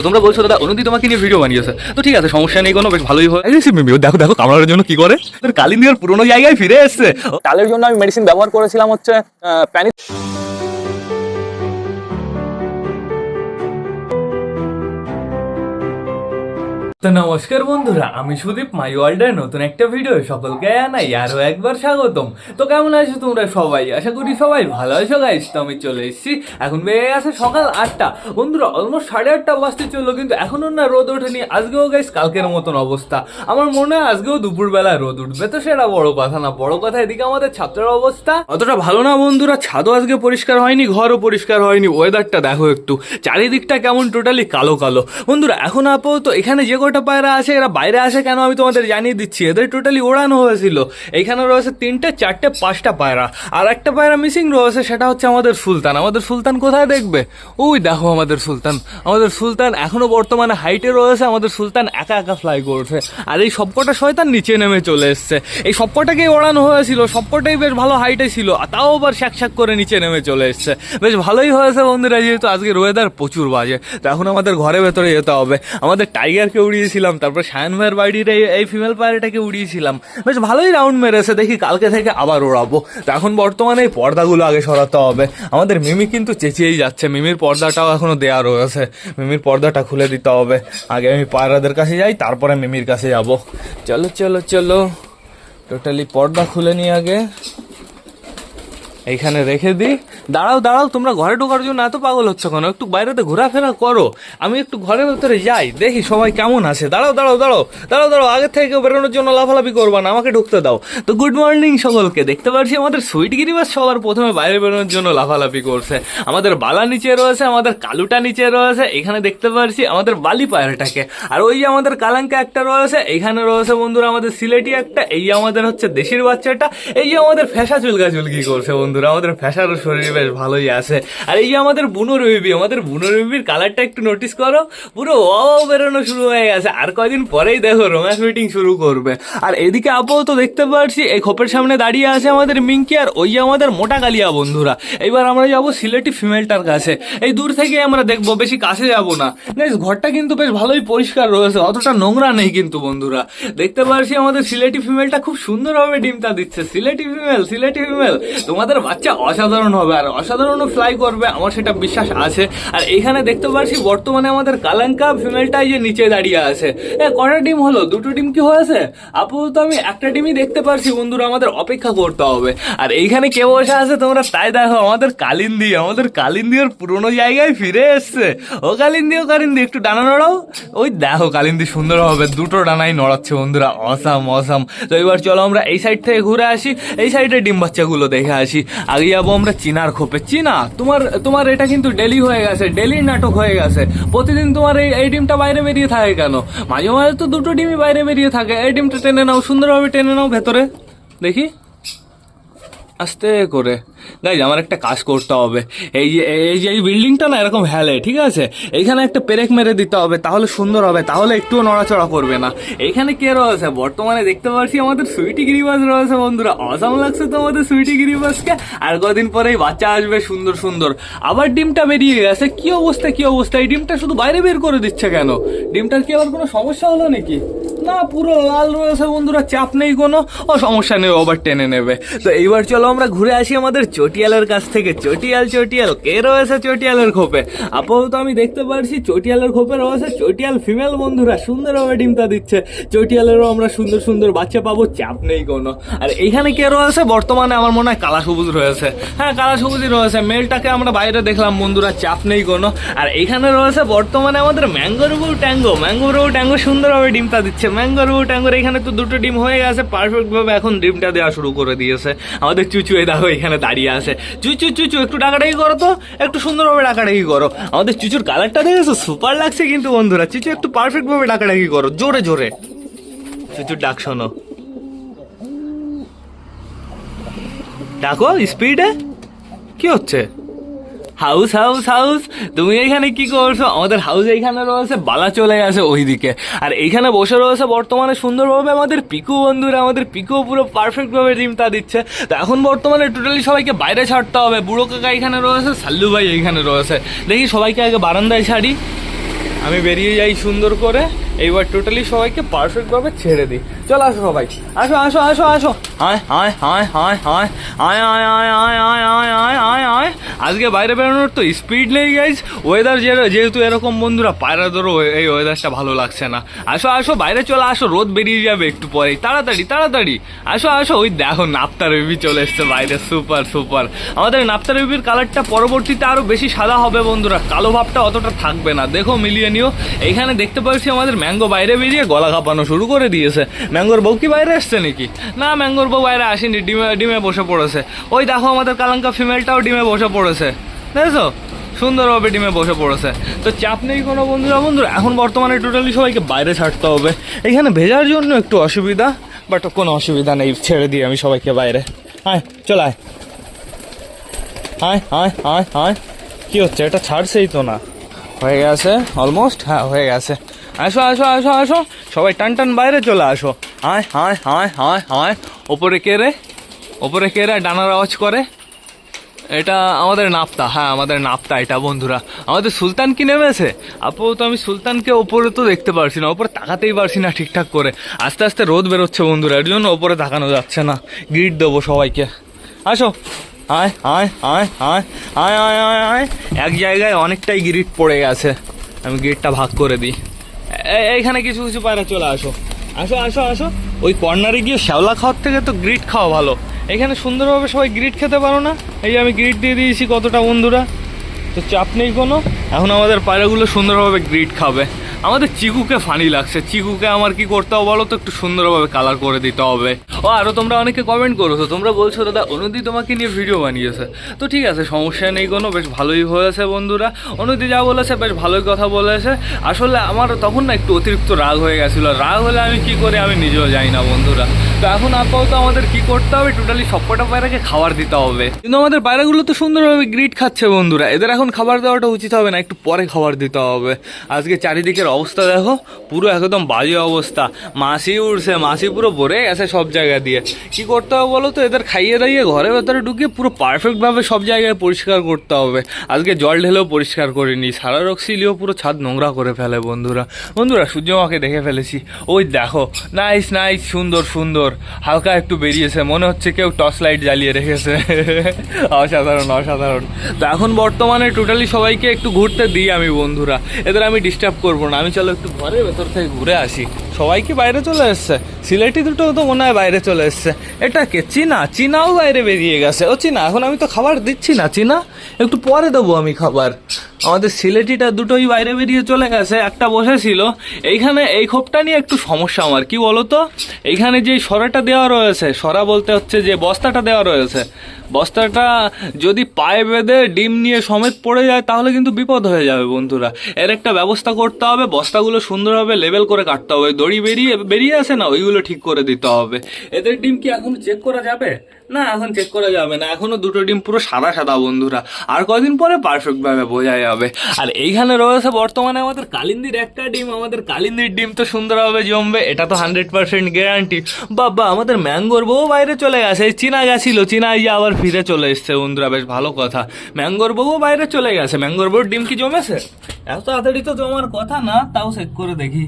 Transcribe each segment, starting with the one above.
তোমরা বলছো দাদা অনুদি তোমাকে নিয়ে ভিডিও বানিয়েছে, তো ঠিক আছে সমস্যা নেই কোনো, বেশ ভালোই হয়। মিমিও দেখো দেখো কামড়ানোর জন্য কি করে, কালিন্দির পুরোনো জায়গায় ফিরে এসছে। তালের জন্য আমি মেডিসিন ব্যবহার করেছিলাম হচ্ছে প্যানিক। তো নমস্কার বন্ধুরা, আমি সুদীপ, মাই ওয়ার্ল্ডের নতুন একটা ভিডিও সকলকে জানাই আরো একবার স্বাগতম। তো কেমন আছো তোমরা সবাই? আশা করি সবাই ভালো আছো গাইস। তো আমি চলে এসেছি, এখন বেড়ে গেছে সকাল 8টা বন্ধুরা, অলমোস্ট 8:30 বাজতে চললো, কিন্তু এখনো না রোদ ওঠেনি। আজকেও গাইস কালকের মতন অবস্থা, আমার মনে হয় আজকেও দুপুরবেলা রোদ উঠবে, তো সেটা বড় কথা না। বড় কথা এদিকে আমাদের ছাত্রের অবস্থা অতটা ভালো না বন্ধুরা, ছাদও আজকে পরিষ্কার হয়নি, ঘরও পরিষ্কার হয়নি। ওয়েদারটা দেখো একটু, চারিদিকটা কেমন টোটালি কালো কালো বন্ধুরা। এখন আপাতত এখানে যে কটা পায়রা আছে এরা বাইরে আসে কেন আমি তোমাদের জানিয়ে দিচ্ছি। এদের টোটালি ওড়ানো হয়েছিল, এইখানে রয়েছে 3টে 4টে 5টা পায়রা, আর একটা পায়রা মিসিং রয়েছে, সেটা হচ্ছে আমাদের সুলতান। আমাদের সুলতান কোথায় দেখবে, ওই দেখো আমাদের সুলতান। আমাদের সুলতান এখনো বর্তমানে হাইটে রয়েছে, আমাদের সুলতান একা একা ফ্লাই করছে, আর এই সবকটা শয়তান নিচে নেমে চলে এসছে। এই সবকটাকেই ওড়ানো হয়েছিল, সবকটাই বেশ ভালো হাইটে ছিল, তাও আবার শ্যাক শ্যাক করে নিচে নেমে চলে এসছে। বেশ ভালোই হয়েছে বন্ধুরা, যেহেতু আজকে ওয়েদার প্রচুর বাজে। তো এখন আমাদের ঘরের ভেতরে যেতে হবে। আমাদের টাইগারকে উড়িয়েছিলাম, তারপর শায়ন ভাইয়ের বাড়ির এই ফিমেল পায়রাটাকে উড়িয়েছিলাম, বেশ ভালোই রাউন্ড মেরেছে। দেখি কালকে থেকে আবার ওড়াবো। তো এখন বর্তমানে এই পর্দাগুলো আগে সরাতে হবে। আমাদের মিমি কিন্তু চেঁচিয়েই যাচ্ছে, মিমির পর্দাটাও এখনো দেওয়া রয়েছে, মিমির পর্দাটা খুলে দিতে হবে। আগে আমি পায়রাদের কাছে যাই, তারপরে মিমির কাছে যাব। চলো চলো চলো, টোটালি পর্দা খুলে নিই আগে, এইখানে রেখে দিই। দাঁড়াও দাঁড়াও, তোমরা ঘরে ঢোকার জন্য এত পাগল হচ্ছে কেন? একটু বাইরেতে ঘোরাফেরা করো, আমি একটু ঘরের ভেতরে যাই, দেখি সবাই কেমন আছে। দাঁড়াও দাঁড়াও দাঁড়াও দাঁড়াও দাঁড়াও, আগের থেকে বেরোনোর জন্য লাফালাফি করবা না, আমাকে ঢুকতে দাও। তো গুড মর্নিং সকলকে। দেখতে পাচ্ছি আমাদের সুইট গিরিবাস সবার প্রথমে বাইরে বেরোনোর জন্য লাফালাফি করছে। আমাদের বালা নিচে রয়েছে, আমাদের কালুটা নিচে রয়েছে, এখানে দেখতে পাচ্ছি আমাদের বালি পায়রাটাকে, আর ওই যে আমাদের কালাঙ্কা একটা রয়েছে, এইখানে রয়েছে বন্ধুরা আমাদের সিলেটি একটা, এই আমাদের হচ্ছে দেশির বাচ্চাটা, এই যে আমাদের ফ্যাসা চুলকা চুলকি করছে বন্ধুরা, আমাদের ফ্যাসারও শরীর বেশ ভালোই আছে। আর এই যে আমাদের বুনো রবিবি, আমাদের বুনো রবিবির কালারটা একটু নোটিস করো, পুরো ও বেরোনো শুরু হয়ে গেছে, আর কয়দিন পরেই দেখো রোম্যান্স মিটিং শুরু করবে। আর এদিকে আপাতত দেখতে পাচ্ছি এই খোপের সামনে দাঁড়িয়ে আছে আমাদের মিঙ্কি, আর ওই যে আমাদের মোটা কালিয়া বন্ধুরা। এইবার আমরা যাবো সিলেটি ফিমেলটার কাছে, এই দূর থেকে আমরা দেখবো, বেশি কাছে যাবো না। ঘরটা কিন্তু বেশ ভালোই পরিষ্কার রয়েছে, অতটা নোংরা নেই কিন্তু বন্ধুরা। দেখতে পাচ্ছি আমাদের সিলেটি ফিমেলটা খুব সুন্দরভাবে ডিমটা দিচ্ছে। সিলেটি ফিমেল, সিলেটি ফিমেল, তোমাদের বাচ্চা অসাধারণ হবে, আর অসাধারণও ফ্লাই করবে, আমার সেটা বিশ্বাস আছে। আর এইখানে দেখতে পাচ্ছি বর্তমানে আমাদের কালাঙ্কা ফিমেলটাই যে নিচে দাঁড়িয়ে আছে। কটা ডিম হলো? 2টো ডিম কি হয়েছে? আপাতত আমি একটা ডিমই দেখতে পারছি বন্ধুরা, আমাদের অপেক্ষা করতে হবে। আর এইখানে কে বসে আছে তোমরা তাই দেখো, আমাদের কালিন্দি, আমাদের কালিন্দির পুরোনো জায়গায় ফিরে এসছে। ও কালিন্দি, ও কালিন্দি, একটু ডানা নড়াও। ওই দেখো কালিন্দি সুন্দর হবে, 2টো ডানাই নড়াচ্ছে বন্ধুরা, অসাম অসাম। তো এবার চলো আমরা এই সাইড থেকে ঘুরে আসি, এই সাইডে ডিম বাচ্চাগুলো দেখে আসি। আগে যাবো আমরা চিনার খোপে। চিনা, তোমার এটা কিন্তু ডেলি হয়ে গেছে, ডেলির নাটক হয়ে গেছে। প্রতিদিন তোমার এই ডিমটা বাইরে বেরিয়ে থাকে কেন? মাঝে মাঝে তো 2টো ডিমই বাইরে বেরিয়ে থাকে। এই ডিমটা টেনে নাও, সুন্দরভাবে টেনে নাও ভেতরে, দেখি আস্তে করে। গাইজ আমার একটা কাজ করতে হবে, এই বিল্ডিংটা না এরকম হেলে, ঠিক আছে? এইখানে একটা পেরেক মেরে দিতে হবে, তাহলে সুন্দর হবে, তাহলে একটুও নড়াচড়া করবে না। এইখানে কে রয়েছে? বর্তমানে দেখতে পাচ্ছি আমাদের সুইটি গিরিবাস রয়েছে বন্ধুরা, অসাম লাগছে তো আমাদের সুইটি গিরিবাসকে। আর কদিন পরেই বাচ্চা আসবে সুন্দর সুন্দর। আবার ডিমটা বেরিয়ে গেছে, কি অবস্থা কি অবস্থা? এই ডিমটা শুধু বাইরে বের করে দিচ্ছে কেন? ডিমটার কি আবার কোনো সমস্যা হলো নাকি? না, পুরো লাল রয়েছে বন্ধুরা, চাপ নেই কোনো, ও সমস্যা নেই, আবার টেনে নেবে। তো এইবার চলো আমরা ঘুরে আসি আমাদের চটিয়ালের কাছ থেকে। চটিয়াল, চটিয়াল কে রয়েছে চটিয়ালের খোপে? আপাতত আমি দেখতে পাচ্ছি চটিয়ালের খোপে রয়েছে চটিয়াল ফিমেল বন্ধুরা, সুন্দরভাবে ডিমটা দিচ্ছে। চটিয়ালেরও আমরা সুন্দর সুন্দর বাচ্চা পাবো, চাপ নেই কোনো। আর এইখানে কে রয়েছে? বর্তমানে আমার মনে হয় কালা সবুজ রয়েছে, হ্যাঁ কালা সবুজই রয়েছে। মেলটাকে আমরা বাইরে দেখলাম বন্ধুরা, চাপ নেই কোনো। আর এইখানে রয়েছে বর্তমানে আমাদের ম্যাঙ্গোরবু ট্যাঙ্গো, ম্যাঙ্গোরবু ট্যাঙ্গো সুন্দরভাবে ডিমটা দিচ্ছে। ম্যাঙ্গোরবু ট্যাঙ্গোর এখানে তো 2টো ডিম হয়ে গেছে পারফেক্ট ভাবে, এখন ডিমটা দেওয়া শুরু করে দিয়েছে। আমাদের চুচু এই দেখো এখানে দাঁড়িয়ে আছে। চুচু চুচু একটু ডাকাডাকি করো তো, একটু সুন্দরভাবে ডাকাডাকি করো। আমাদের চুচুর কালারটা দেখেছো, সুপার লাগছে কিন্তু বন্ধুরা। চুচু একটু পারফেক্ট ভাবে ডাকাডাকি করো, জোরে জোরে। চুচুর ডাক শোনো, ডাকো স্পিডে। কি হচ্ছে? হাউস হাউস হাউস, তুমি এখানে কি করছো? আমাদের হাউস এইখানে রয়েছে, বালা চলে গেছে ওইদিকে। আর এইখানে বসে রয়েছে বর্তমানে সুন্দরভাবে আমাদের পিকু বন্ধুরা, আমাদের পিকু পুরো পারফেক্ট ভাবে ডিমটা দিচ্ছে। তো এখন বর্তমানে টোটালি সবাইকে বাইরে ছাড়তে হবে। বুড়ো কাকা এখানে রয়েছে, সাল্লু ভাই এইখানে রয়েছে। দেখি সবাইকে আগে বারান্দায় ছাড়ি। আমি বেরিয়ে যাই সুন্দর করে। এইবার টোটালি সবাইকে পারফেক্টভাবে ছেড়ে দিই। চল আসো সবাই, আসো আসো আসো আসো। আয় আয় আয় আয় আয় আয় আয় আয় আয় আয় আয় আয় আয় আয়। আজকে বাইরে বেরোনোর তো স্পিড নেই গাইজ। ওয়েদার যেহেতু এরকম বন্ধুরা, পায়রা ধরো এই ওয়েদারটা ভালো লাগছে না। আসো আসো বাইরে চলে আসো, রোদ বেরিয়ে যাবে একটু পরেই। তাড়াতাড়ি তাড়াতাড়ি আসো আসো। ওই দেখো নাপ্তা বেবি চলে এসছে বাইরে, সুপার সুপার। আমাদের নাপ্তা বেবির কালারটা পরবর্তীতে আরো বেশি সাদা হবে বন্ধুরা, কালো ভাবটা অতটা থাকবে না। দেখো মিলিয়ে নিও। এইখানে দেখতে পাচ্ছি আমাদের ম্যাঙ্গো বাইরে বেরিয়ে গলা কাঁপানো শুরু করে দিয়েছে। ম্যাঙ্গোর বউ কি বাইরে আসছে নাকি? না, ম্যাঙ্গোর বউ বাইরে আসেনি, ডিমে ডিমে বসে পড়েছে। ওই দেখো আমাদের কালাঙ্কা ফিমেলটাও ডিমে বসে পড়েছে, দেখেছো? সুন্দরভাবে ডিমে বসে পড়েছে। তো চাপ নেই কোনো বন্ধুরা। এখন বর্তমানে টোটালি সবাইকে বাইরে ছাড়তে হবে। এখানে ভেজার জন্য একটু অসুবিধা, বাট কোনো অসুবিধা নেই, ছেড়ে দিই আমি সবাইকে বাইরে। আয় চল আয় আয় আয় আয় আয়। কী হচ্ছে? এটা ছাড়ছেই তো না। হয়ে গেছে অলমোস্ট, হ্যাঁ হয়ে গেছে। আসো আসো আসো আসো সবাই, টান টান বাইরে চলে আসো। আয় আয় আয় আয় আয়। ওপরে কে রে? ওপরে কে রে ডানার আওয়াজ করে? এটা আমাদের নাপ্তা। হ্যাঁ আমাদের নাপ্তা এটা বন্ধুরা। আমাদের সুলতান কি নেমেছে? আপাতত আমি সুলতানকে ওপরে তো দেখতে পারছি না, ওপরে তাকাতেই পারছি না ঠিকঠাক করে। আস্তে আস্তে রোদ বেরোচ্ছে বন্ধুরা, এর জন্য ওপরে তাকানো যাচ্ছে না। গ্রিট দেবো সবাইকে। আসো আয় আয় আয় আয় আয় আয় আয় আয়। এক জায়গায় অনেকটাই গ্রিট পড়ে গেছে, আমি গ্রিটটা ভাগ করে দিই। এইখানে কিছু কিছু পায়রা চলে আসো। আসো আসো আসো। ওই কর্নারে গিয়ে শ্যাওলা খাওয়ার থেকে তো গ্রিট খাওয়া ভালো। এখানে সুন্দরভাবে সবাই গ্রিট খেতে পারো না? এই আমি গ্রিট দিয়ে দিয়েছি কতটা বন্ধুরা, তো চাপ নেই কোনো। এখন আমাদের পায়রাগুলো সুন্দরভাবে গ্রিট খাবে। আমাদের চিকুকে ফানি লাগছে। চিকুকে আমার কি করতে হবে বলো তো? একটু সুন্দরভাবে কালার করে দিতে হবে। ও আরও তোমরা অনেকে কমেন্ট করেছো, তোমরা বলছো দাদা অনুদি তোমাকে নিয়ে ভিডিও বানিয়েছে। তো ঠিক আছে, সমস্যা নেই কোনো, বেশ ভালোই হয়েছে বন্ধুরা। অনুদি যা বলেছে বেশ ভালোই কথা বলেছে। আসলে আমার তখন না একটু অতিরিক্ত রাগ হয়ে গেছিলো। রাগ হলে আমি কি করি আমি নিজেও জানি না বন্ধুরা। তো এখন আপাতত আমাদের কি করতে হবে? টোটালি সবকটা পায়রাকে খাবার দিতে হবে। কিন্তু আমাদের পায়রাগুলো তো সুন্দরভাবে গ্রিট খাচ্ছে বন্ধুরা, এদের এখন খাবার দেওয়াটা উচিত হবে না, একটু পরে খাবার দিতে হবে। আজকে চারিদিকের অবস্থা দেখো, পুরো একদম বাজে অবস্থা। মাছি উড়ছে, মাছি পুরো ভরে গেছে সব জায়গা দিয়ে। কি করতে হবে বলো তো? এদের খাইয়ে দাইয়ে ঘরের ভেতরে ঢুকিয়ে পুরো পারফেক্টভাবে সব জায়গায় পরিষ্কার করতে হবে। আজকে জল ঢেলেও পরিষ্কার করিনি, সারা রক্সিলিও পুরো ছাদ নোংরা করে ফেলে বন্ধুরা। বন্ধুরা সূর্যমাকে দেখে ফেলেছি, ওই দেখো, নাইস নাইস, সুন্দর সুন্দর। হালকা একটু বেরিয়েছে, মনে হচ্ছে কেউ টর্চ লাইট জ্বালিয়ে রেখেছে। অসাধারণ অসাধারণ। তো এখন বর্তমানে টোটালি সবাইকে একটু ঘুরতে দিই আমি বন্ধুরা, এদের আমি ডিস্টার্ব করবো না। আমি চলো একটু ঘরের ভেতর থেকে ঘুরে আসি। সবাই কি বাইরে চলে এসছে? সিলেটি দুটো তো মনে হয় বাইরে চলে এসছে। এটা কে? চীনা? চীনাও বাইরে বেরিয়ে গেছে। ও চীনা, এখন আমি তো খাবার দিচ্ছি না। চীনা একটু পরে দেবো আমি খাবার। আমাদের সিলেটিটা দুটোই বাইরে বেরিয়ে চলে গেছে, একটা বসেছিল এইখানে। এই খোপটা নিয়ে একটু সমস্যা আমার, কি বলো তো? এইখানে যে সরাটা দেওয়া রয়েছে, সরা বলতে হচ্ছে যে বস্তাটা দেওয়া রয়েছে, বস্তাটা যদি পায়ে বেঁধে ডিম নিয়ে সমেত পড়ে যায় তাহলে কিন্তু বিপদ হয়ে যাবে বন্ধুরা। এর একটা ব্যবস্থা করতে হবে, বস্তাগুলো সুন্দরভাবে লেবেল করে কাটতে হবে। দড়ি বেরিয়ে আসে না, ওইগুলো ঠিক করে দিতে হবে। এদের ডিম কি এখন চেক করা যাবে? না, এখন চেক করা যাবে না, এখনো দুটো ডিম পুরো সাদা সাদা বন্ধুরা। আর কদিন পরে পারফেক্ট ভাবে বোঝা যাবে। আর এইখানে রয়েছে বর্তমানে আমাদের কালিন্দির একটা ডিম। আমাদের কালিন্দির ডিম তো সুন্দরভাবে জমবে, এটা তো 100% গ্যারান্টি। বাবা, আমাদের ম্যাঙ্গোর বউ বাইরে চলে গেছে। এই চীনা গেছিল, চীনা ইয়ে আবার ফিরে চলে এসছে বন্ধুরা, বেশ ভালো কথা। ম্যাঙ্গোর বউ বাইরে চলে গেছে। ম্যাঙ্গোর বউর ডিম কি জমেছে? এত তাড়াতাড়ি তো জমার কথা না, তাও চেক করে দেখি।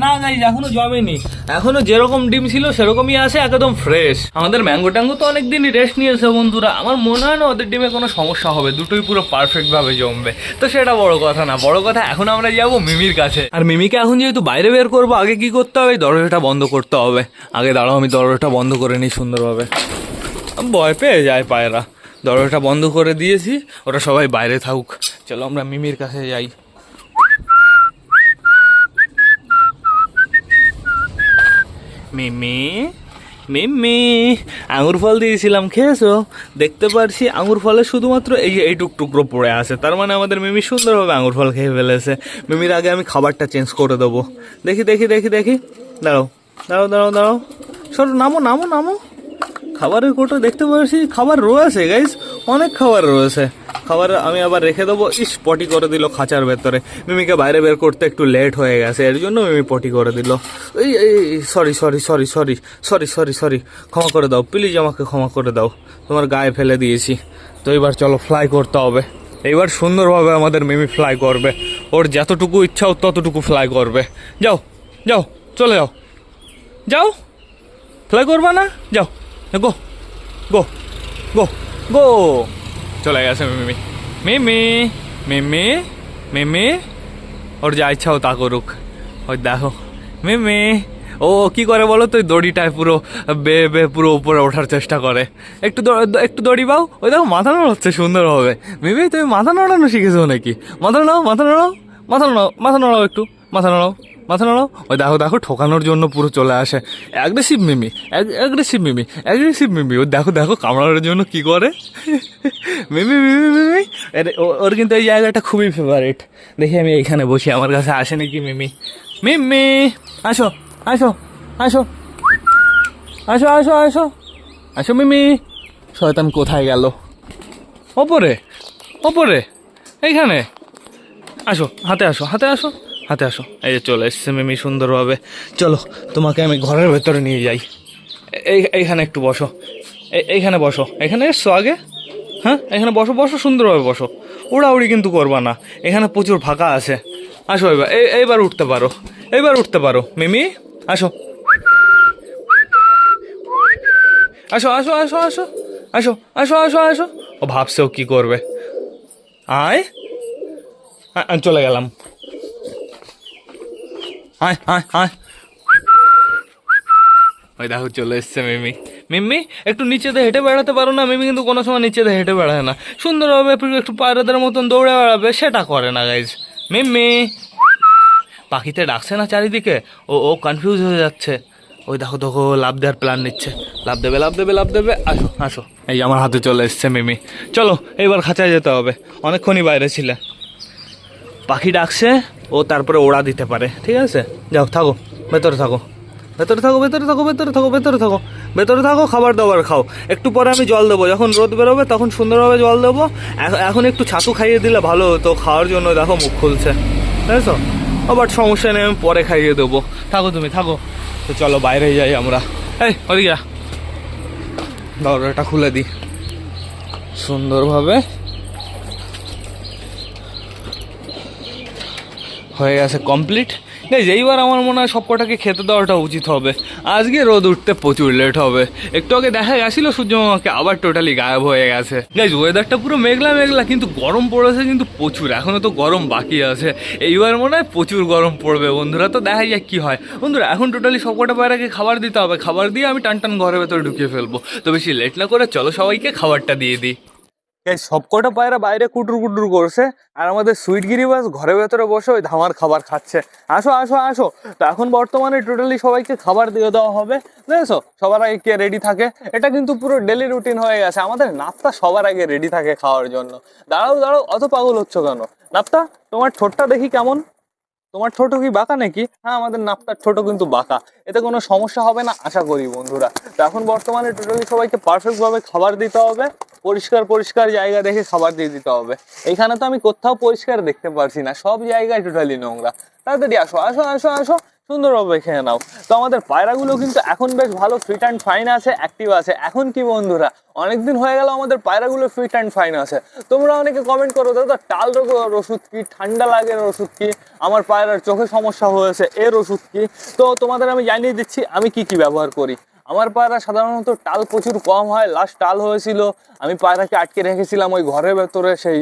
না গাইজ, এখনো জমেনি, এখনো যেরকম ডিম ছিল সেরকমই আছে, একদম ফ্রেশ। আমাদের ম্যাঙ্গো ট্যাঙ্গো তো অনেকদিনই রেস্ট নিয়েছে বন্ধুরা। আমার মনে হয় না ওদের ডিমে কোনো সমস্যা হবে, দুটোই পুরো পারফেক্ট ভাবে জমবে। তো সেটা বড় কথা না, বড় কথা এখন আমরা যাবো মিমির কাছে। আর মিমিকে এখন যেহেতু বাইরে বের করবো, আগে কি করতে হবে? দরজাটা বন্ধ করতে হবে। আগে দাঁড়াও, আমি দরজাটা বন্ধ করে নিই সুন্দরভাবে। ভয় পেয়ে যায় পায়রা। দরজাটা বন্ধ করে দিয়েছি, ওরা সবাই বাইরে থাকুক। চলো আমরা মিমির কাছে যাই। মিমি, মিমি, আঙুর ফল দিয়েছিলাম, খেয়েছো? দেখতে পারছি আঙুর ফলে শুধুমাত্র এই টুকরো পড়ে আছে, তার মানে আমাদের মিমি সুন্দরভাবে আঙুর ফল খেয়ে ফেলেছে। মিমির আগে আমি খাবারটা চেঞ্জ করে দেবো। দেখি দেখি দেখি দেখি, দাঁড়াও দাঁড়াও দাঁড়াও দাঁড়াও, সর, নামো নামো নামো। খাবারের কোটা দেখতে পাচ্ছি খাবার রয়েছে গাইজ, অনেক খাবার রয়েছে। খাবার আমি আবার রেখে দেবো। ইস, পটি করে দিল খাঁচার ভেতরে। মিমিকে বাইরে বের করতে একটু লেট হয়ে গেছে, এর জন্য মিমি পটি করে দিল। এই sorry sorry sorry sorry sorry sorry sorry, ক্ষমা করে দাও প্লিজ, আমাকে ক্ষমা করে দাও, তোমার গায়ে ফেলে দিয়েছি। তো এবার চলো ফ্লাই করতে হবে। এইবার সুন্দরভাবে আমাদের মিমি ফ্লাই করবে। ওর যতটুকু ইচ্ছা ও ততটুকু ফ্লাই করবে। যাও যাও, চলে যাও, যাও, ফ্লাই করবা না, যাও, গো গো গো গো। চলে গেছে মিমি, মিমি মিমি মিমি, ওর যা ইচ্ছা ও তা করুক। ওই দেখো মিমি, ও কি করে বলো তো, ওই দড়িটায় পুরো বেয়ে বেয়ে পুরো উপরে ওঠার চেষ্টা করে। একটু দড়ি পাও, ওই দেখো মাথা নাড়াচ্ছে সুন্দরভাবে। মিমি তুমি মাথা নাড়ানো শিখেছো নাকি? মাথা নাড়াও, মাথা নাড়াও, মাথা নাড়াও, মাথা নাড়াও, একটু মাথা নাড়াও, মাথা নাড়াও। ওই দেখো দেখো, ঠকানোর জন্য পুরো চলে আসে। অ্যাগ্রেসিভ মিমি, অ্যাগ্রেসিভ মিমি, অ্যাগ্রেসিভ মিমি। ও দেখো দেখো কামড়ানোর জন্য কি করে। মিমি মিমি মিমি, ওর কিন্তু এই জায়গাটা খুবই ফেভারিট। দেখি আমি এইখানে বসি, আমার কাছে আসে নাকি মিমি। মিমি আসো আসো আসো আসো আসো আসো আসো মিমি। শয়তান কোথায় গেল? ওপরে, ওপরে, এইখানে আসো, হাতে আসো, হাতে আসো, হাতে আসো। এই যে চলে এসছে মিমি সুন্দরভাবে। চলো তোমাকে আমি ঘরের ভেতরে নিয়ে যাই। এইখানে একটু বসো, এইখানে বসো। এখানে এসছো আগে? হ্যাঁ, এখানে বসো, বসো, সুন্দরভাবে বসো। উড়াউড়ি কিন্তু করবা না, এখানে প্রচুর ফাঁকা আছে। আসো এবার, এইবার উঠতে পারো, এইবার উঠতে পারো মিমি। আসো আসো আসো আসো আসো আসো আসো আসো আসো। ও ভাবছে ও কি করবে। আয়, চলে গেলাম। আয় আয় আয়। ওই দেখো চলে এসছে মিমি। মিমি একটু নিচে দিয়ে হেঁটে বেড়াতে পারো না? মিমি কিন্তু কোনো সময় নিচে দিয়ে হেঁটে বেড়ায় না, সুন্দরভাবে একটু পায়রাদের মতন দৌড়ে বেড়াবে, সেটা করে না গাইজ। মিমি পাখিতে ডাকছে না চারিদিকে, ও ও কনফিউজ হয়ে যাচ্ছে। ওই দেখো দেখো, লাভ দেওয়ার প্ল্যান নিচ্ছে, লাভ দেবে, লাভ দেবে, লাভ দেবে। আসো আসো, এই আমার হাতে চলে এসছে মিমি। চলো এইবার খাঁচায় যেতে হবে, অনেকক্ষণই বাইরে ছিলে। পাখি ডাকছে, ও তারপরে ওড়া দিতে পারে, ঠিক আছে? যাও, থাকো, ভেতরে থাকো, ভেতরে থাকো, ভেতরে থাকো, ভেতরে থাকো, ভেতরে থাকো, ভেতরে থাকো, খাবার দাবার খাও। একটু পরে আমি জল দেবো, যখন রোদ বেরোবে তখন সুন্দরভাবে জল দেবো। এখন একটু ছাতু খাইয়ে দিলে ভালো হতো, খাওয়ার জন্য দেখো মুখ খুলছে, বুঝেছো? বাট সমস্যা নেই, আমি পরে খাইয়ে দেবো। থাকো তুমি, থাকো। তো চলো বাইরে যাই আমরা। এই ওদিকে দরজাটা খুলে দিই সুন্দরভাবে। হয়ে গেছে কমপ্লিট। গাইজ এইবার আমার মনে হয় সবকটাকে খেতে দেওয়াটা উচিত হবে। আজকে রোদ উঠতে প্রচুর লেট হবে। একটু আগে দেখা গেছিল সূর্যমামাকে, আবার টোটালি গায়েব হয়ে গেছে। গাইজ ওয়েদারটা পুরো মেঘলা মেঘলা, কিন্তু গরম পড়েছে কিন্তু প্রচুর, এখনও তো গরম বাকি আছে। এইবার মনে হয় প্রচুর গরম পড়বে বন্ধুরা। তো দেখা যাক কী হয় বন্ধুরা। এখন টোটালি সবকটা পায়রাকে খাবার দিতে হবে, খাবার দিয়ে আমি টান টান ঘরের ভেতরে ঢুকিয়ে ফেলবো। তো বেশি লেট না করে চলো সবাইকে খাবারটা দিয়ে দিই। সবকটা পায়রা বাইরে কুটুর কুটুর করছে, আর আমাদের সুইট গিরিবাস ঘরের ভেতরে বসে ওই ধামার খাবার খাচ্ছে। আসো আসো আসো। তো এখন বর্তমানে টোটালি সবাইকে খাবার দিয়ে দেওয়া হবে, বুঝেছো? সবার আগে কে রেডি থাকে, এটা কিন্তু পুরো ডেলি রুটিন হয়ে গেছে। আমাদের নাপ্তা সবার আগে রেডি থাকে খাওয়ার জন্য। দাঁড়াও দাঁড়াও, অত পাগল হচ্ছ কেন? নাপ্তা, তোমার ঠোঁটটা দেখি কেমন? তোমার ছোট কি বাঁকা নাকি? হ্যাঁ, আমাদের নাপটার ছোট কিন্তু বাঁকা, এতে কোনো সমস্যা হবে না আশা করি বন্ধুরা। তো এখন বর্তমানে টোটালি সবাইকে পারফেক্ট ভাবে খাবার দিতে হবে, পরিষ্কার পরিষ্কার জায়গা দেখে খাবার দিয়ে দিতে হবে। এইখানে তো আমি কোথাও পরিষ্কার দেখতে পারছি না, সব জায়গায় টোটালি নোংরা। তাড়াতাড়ি আসো আসো আসো আসো, সুন্দরভাবে খেয়ে নাও। তো আমাদের পায়রাগুলো কিন্তু এখন বেশ ভালো ফিট অ্যান্ড ফাইন আছে, অ্যাক্টিভ আছে। এখন কি বন্ধুরা, অনেকদিন হয়ে গেল আমাদের পায়রাগুলো ফিট অ্যান্ড ফাইন আছে। তোমরা অনেকে কমেন্ট করো, দাদা টাল রোগের ওষুধ কি, ঠান্ডা লাগের ওষুধ কি, আমার পায়রার চোখে সমস্যা হয়েছে এর ওষুধ কি। তো তোমাদের আমি জানিয়ে দিচ্ছি আমি কি কি ব্যবহার করি। আমার পায়রা সাধারণত টাল প্রচুর কম হয়। লাস্ট টাল হয়েছিল, আমি পায়রাকে আটকে রেখেছিলাম ওই ঘরের ভেতরে। সেই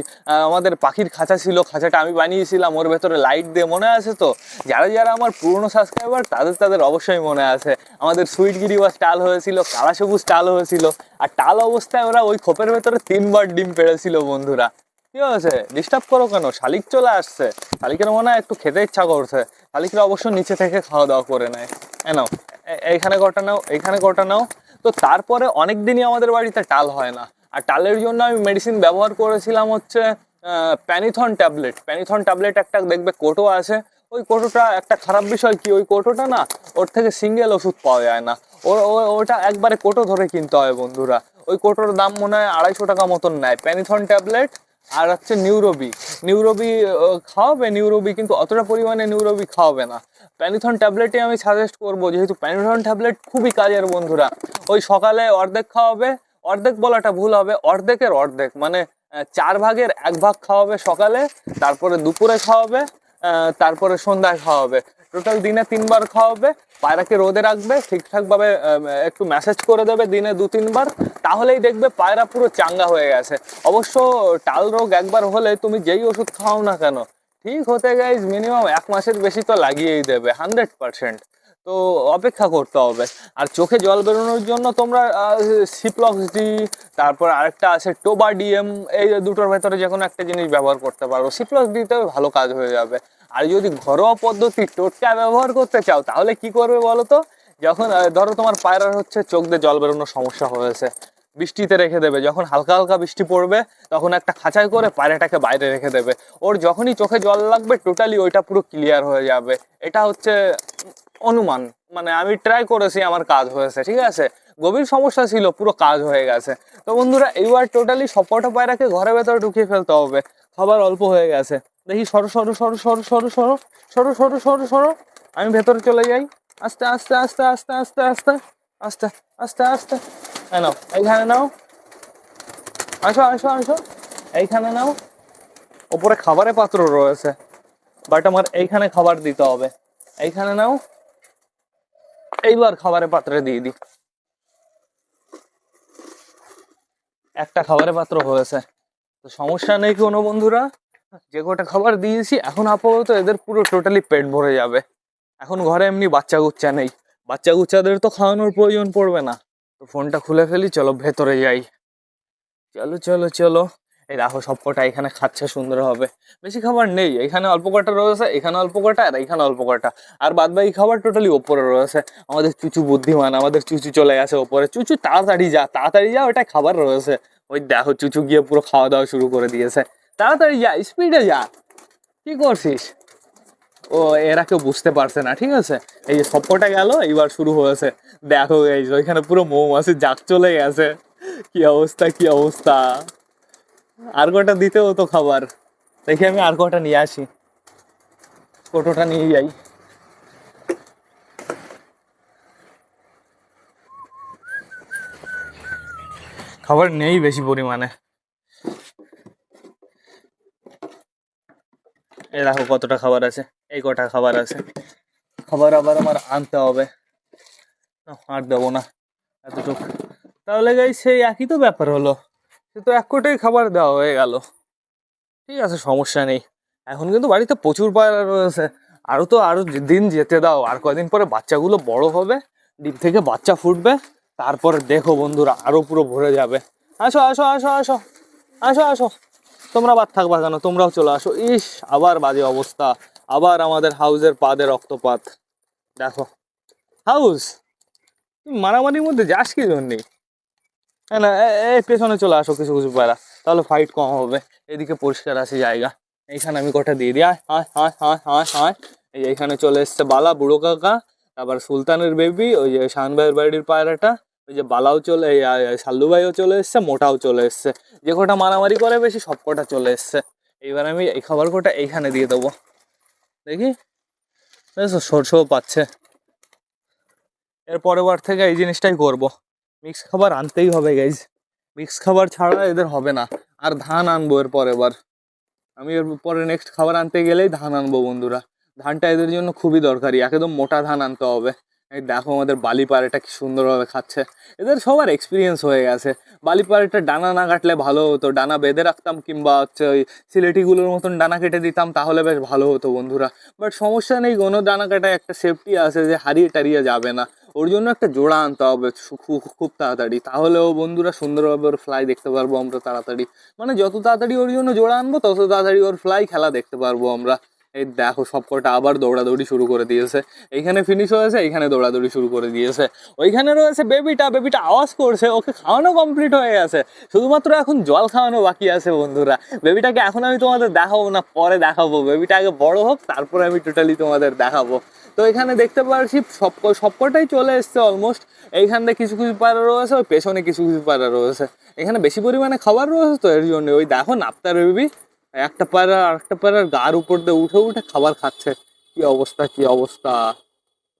আমাদের পাখির খাঁচা ছিল, খাঁচাটা আমি বানিয়েছিলাম, ওর ভেতরে লাইট দিয়ে, মনে আছে তো? যারা যারা আমার পুরনো সাবস্ক্রাইবার তাদের অবশ্যই মনে আছে। আমাদের সুইট গিরিবাস টাল হয়েছিল, কালা সবুজ টাল হয়েছিল। আর টাল অবস্থায় ওরা ওই খোপের ভেতরে 3বার ডিম পেড়েছিল বন্ধুরা। কি হয়েছে, ডিস্টার্ব করো কেন? শালিক চলে আসছে, শালিকের মনে হয় একটু খেতে ইচ্ছা করছে। শালিকরা অবশ্য নিচে থেকে খাওয়া দাওয়া করে নেয়। নাও, এইখানে কটা নাও, এইখানে কটা নাও। তো তারপরে অনেক দিনই আমাদের বাড়িতে টাল হয় না, আর টালের জন্য আমি মেডিসিন ব্যবহার করেছিলাম হচ্ছে প্যানিথন ট্যাবলেট। প্যানিথন ট্যাবলেট একটা দেখবে কোটো আছে, ওই কোটোটা একটা খারাপ বিষয় কি, ওই কোটোটা না, ওর থেকে সিঙ্গেল ওষুধ পাওয়া যায় না। ওটা একবারে কোটো ধরে কিনতে হয় বন্ধুরা। ওই কোটোর দাম মনে হয় 250 টাকা মতন নেয়। প্যানিথন ট্যাবলেট আর হচ্ছে নিউরোবি। নিউরোবি খাওয়াবে, নিউরোবি কিন্তু অতটা পরিমাণে নিউরোবি খাওয়াবে না। প্যানিথন ট্যাবলেটই আমি সাজেস্ট করবো, যেহেতু প্যানিথন ট্যাবলেট খুবই কাজের বন্ধুরা। ওই সকালে অর্ধেক খাওয়াবে, অর্ধেক বলাটা ভুল হবে, অর্ধেকের অর্ধেক, মানে 4/1 খাওয়াবে সকালে, তারপরে দুপুরে খাওয়াবে, তারপরে সন্ধ্যায় খাওয়াবে। টোটাল দিনে 3 বার খাওয়াবে। পায়রাকে রোদে রাখবে ঠিকঠাক ভাবে, একটু ম্যাসেজ করে দেবে দিনে 2-3 বার, তাহলেই দেখবে পায়রা পুরো চাঙ্গা হয়ে গেছে। অবশ্য টাল রোগ একবার হলে তুমি যেই ওষুধ খাও না কেন, ঠিক হতে গাইজ মিনিমাম 1 মাসের বেশি তো লাগিয়েই দেবে 100%। তো অপেক্ষা করতে হবে। আর চোখে জল বেরোনোর জন্য তোমরা সিপ্লক্স ডি, তারপর আরেকটা আছে টোবাডিএম, এই দুটোর ভেতরে যে কোনো একটা জিনিস ব্যবহার করতে পারো। সিপ্লক্স ডিতে ভালো কাজ হয়ে যাবে। আর যদি ঘরোয়া পদ্ধতি টোটকা ব্যবহার করতে চাও তাহলে কি করবে বলো তো? যখন ধরো তোমার পায়রার হচ্ছে চোখ দিয়ে জল বেরোনোর সমস্যা হয়েছে, বৃষ্টিতে রেখে দেবে। যখন হালকা হালকা বৃষ্টি পড়বে তখন একটা খাঁচায় করে পায়রাটাকে বাইরে রেখে দেবে। ওর যখনই চোখে জল লাগবে টোটালি ওইটা পুরো ক্লিয়ার হয়ে যাবে। এটা হচ্ছে অনুমান, মানে আমি ট্রাই করেছি, আমার কাজ হয়েছে। ঠিক আছে, গভীর সমস্যা ছিল, পুরো কাজ হয়ে গেছে। তো বন্ধুরা এইবার টোটালি সবকটা পায়রাকে ঘরের ভেতরে ঢুকিয়ে ফেলতে হবে। খাবার অল্প হয়ে গেছে। দেখি সরো সরো সরো সরো সরো সরো সরো সরো সরো সরো, আমি ভেতরে চলে যাই। আস্তে আস্তে আস্তে আস্তে আস্তে আস্তে আস্তে আস্তে আস্তে, নাও এইখানে নাও, আসো আসো আসো, এইখানে নাও। ওপরে খাবারের পাত্র রয়েছে, বাট আমার এইখানে খাবার দিতে হবে। এইখানে নাও, এইবার খাবারের পাত্রে দিয়ে দিই। একটা খাবারের পাত্র হয়েছে, তো সমস্যা নেই কোনো বন্ধুরা। যে কটা খাবার দিয়েছি এখন আপাতত এদের পুরো টোটালি পেট ভরে যাবে। এখন ঘরে এমনি বাচ্চা গুচ্চা নেই, বাচ্চা গুচ্চাদের তো খাওয়ানোর প্রয়োজন পড়বে না। তো ফোনটা খুলে ফেলি, চলো ভেতরে যাই। চলো চলো চলো, এই দেখো সবকটা এখানে খাচ্ছে সুন্দর হবে। বেশি খাবার নেই, এখানে অল্প কটা রয়েছে, এখানে অল্প কটা, আর এখানে অল্প কটা। আর বাদ বাকি খাবার টোটালি ওপরে রয়েছে। আমাদের চুচু বুদ্ধিমান, আমাদের চুচু চলে গেছে ওপরে। চুচু তাড়াতাড়ি যা, তাড়াতাড়ি যা, ওটা খাবার রয়েছে। ওই দেখো চুচু গিয়ে পুরো খাওয়া দাওয়া শুরু করে দিয়েছে। তাড়াতাড়ি যা, স্পিডে যা। কি করছিস? ও এরা কেউ বুঝতে পারছে না। ঠিক আছে, এই যে সবকটা গেল, এইবার শুরু হয়েছে। দেখো এই যে ওইখানে পুরো মৌমাছির জাক চলে গেছে। কি অবস্থা, কি অবস্থা। আর কটা দিতে হতো খাবার। দেখি আমি আর কটা নিয়ে আসি, কোটোটা নিয়ে যাই। খাবার নেই বেশি পরিমাণে। এই দেখো কতটা খাবার আছে, এই কটা খাবার আছে। খাবার আবার আমার আনতে হবে, আর দেবো না এতটুকু। তাহলে গাই সেই একই তো ব্যাপার হলো, সে তো 1 কোটাই খাবার দেওয়া হয়ে গেল। ঠিক আছে, সমস্যা নেই। এখন কিন্তু বাড়িতে প্রচুর পায়রা রয়েছে। আরো দিন যেতে দাও, আর কয়দিন পরে বাচ্চাগুলো বড় হবে, ডিম থেকে বাচ্চা ফুটবে, তারপরে দেখো বন্ধুরা আরো পুরো ভরে যাবে। আসো আসো আসো আসো আসো আসো, তোমরা বাদ থাকবা কেন, তোমরাও চলে আসো। ইস, আবার বাজে অবস্থা, আবার আমাদের হাউসের পাদে রক্তপাত। দেখো হাউস, তুই মারামারির মধ্যে যাস কি জন্যে? হ্যাঁ না, এই পেছনে চলে আসো কিছু কিছু পায়রা, তাহলে ফাইট কম হবে। এদিকে পরিষ্কার আছে জায়গা, এইখানে আমি কটা দিয়ে দিই। আয় আয় আয় আয় আয় আয়। এইখানে চলে এসছে বালা, বুড়ো কাকা, তারপর সুলতানের বেবি, ওই যে শাহান ভাইয়ের বাড়ির পায়রাটা, ওই যে বালাও চলে, সাল্লু ভাইও চলে এসছে, মোটাও চলে এসছে। যে কটা মারামারি করে বেশি সব কটা চলে এসছে। এইবার আমি এই খাবার কটা এইখানে দিয়ে দেবো। দেখি বুঝেছো, সরষেও পাচ্ছে। এর পরের বার থেকে এই জিনিসটাই করবো, মিক্স খাবার আনতেই হবে গাইজ। মিক্স খাবার ছাড়া এদের হবে না। আর ধান আনবো এর পরের বার, আমি এর পরে নেক্সট খাবার আনতে গেলেই ধান আনবো বন্ধুরা। ধানটা এদের জন্য খুবই দরকারি, একদম মোটা ধান আনতে হবে। এই দেখো আমাদের বালি পাড়েটা কি সুন্দরভাবে খাচ্ছে। এদের সবার এক্সপিরিয়েন্স হয়ে গেছে। বালি পাড়েটা ডানা না কাটলে ভালো হতো, ডানা বেঁধে রাখতাম, কিংবা হচ্ছে ওই সিলেটিগুলোর মতন ডানা কেটে দিতাম, তাহলে বেশ ভালো হতো বন্ধুরা। বাট সমস্যা নেই, কোনো ডানা কাটায় একটা সেফটি আছে যে হারিয়ে টারিয়ে যাবে না। ওর জন্য একটা জোড়া আনতে হবে খুব তাড়াতাড়ি, তাহলেও বন্ধুরা সুন্দরভাবে ওর ফ্লাই দেখতে পারবো আমরা তাড়াতাড়ি। মানে যত তাড়াতাড়ি ওর জন্য জোড়া আনবো তত তাড়াতাড়ি ওর ফ্লাই খেলা দেখতে পারবো আমরা। এই দেখো সবকটা আবার দৌড়াদৌড়ি শুরু করে দিয়েছে। এইখানে ফিনিশ হয়েছে, এইখানে দৌড়াদৌড়ি শুরু করে দিয়েছে। ওইখানে রয়েছে বেবিটা, বেবিটা আওয়াজ করছে, ওকে খাওয়ানো কমপ্লিট হয়ে গেছে, শুধুমাত্র এখন জল খাওয়ানো বাকি আছে বন্ধুরা। বেবিটাকে এখন আমি তোমাদের দেখাবো না, পরে দেখাবো। বেবিটা আগে বড় হোক, তারপরে আমি টোটালি তোমাদের দেখাবো। তো এখানে দেখতে পাচ্ছি সবকটাই চলে এসছে অলমোস্ট। এইখানে কিছু কিছু পায়রা রয়েছে, ওই পেছনে কিছু কিছু পায়রা রয়েছে। এখানে বেশি পরিমাণে খাবার রয়েছে, তো এর জন্য ওই দেখো নাপ্তার বেবি একটা পায়রা আর একটা পায়রার গার উপর দিয়ে উঠে উঠে খাবার খাচ্ছে। কি অবস্থা, কি অবস্থা।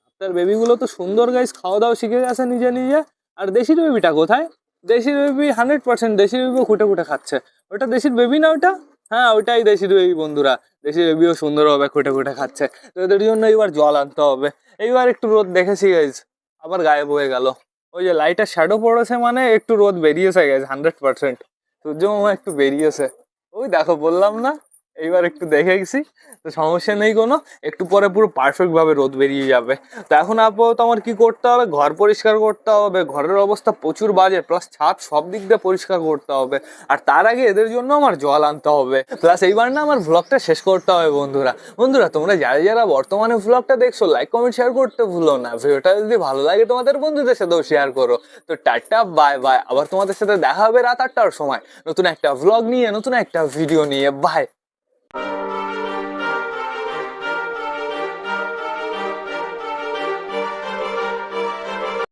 নাপ্তার বেবিগুলো তো সুন্দর গাইস, খাওয়া দাওয়া শিখে গেছে নিজে নিজে। আর দেশি বেবিটা কোথায়? দেশির বেবি 100% দেশির বেবি খুঁটে খুঁটে খাচ্ছে। ওটা দেশির বেবি না ওটা? হ্যাঁ ওইটাই দেশির বেবি বন্ধুরা। দেশির বেবিও সুন্দরভাবে খুঁটে খুঁটে খাচ্ছে। তো এদের জন্য এবার জল আনতে হবে। এইবার একটু রোদ দেখেছি গাইজ, আবার গায়েব হয়ে গেল। ওই যে লাইটের শ্যাডো পড়েছে মানে একটু রোদ বেরিয়েছে গাইজ 100%। সূর্যমামা একটু বেরিয়েছে, ওই দেখো বললাম না। এইবার একটু দেখে গেছি, তো সমস্যা নেই কোনো, একটু পরে পুরো পারফেক্ট ভাবে রোদ বেরিয়ে যাবে। তো এখন আপাতত আমার কি করতে হবে, ঘর পরিষ্কার করতে হবে, ঘরের অবস্থা প্রচুর বাজে, প্লাস ছাদ সব দিক দিয়ে পরিষ্কার করতে হবে। আর তার আগে এদের জন্য আমার জল আনতে হবে, প্লাস এইবার না আমার ভ্লগটা শেষ করতে হবে বন্ধুরা। বন্ধুরা তোমরা যারা যারা বর্তমানে ভ্লগটা দেখছো, লাইক কমেন্ট শেয়ার করতে ভুলো না। ভিডিওটা যদি ভালো লাগে তোমাদের বন্ধুদের সাথেও শেয়ার করো। তো টাটা বাই বাই, আবার তোমাদের সাথে দেখা হবে রাত 8টার সময় নতুন একটা ভ্লগ নিয়ে, নতুন একটা ভিডিও নিয়ে। বাই।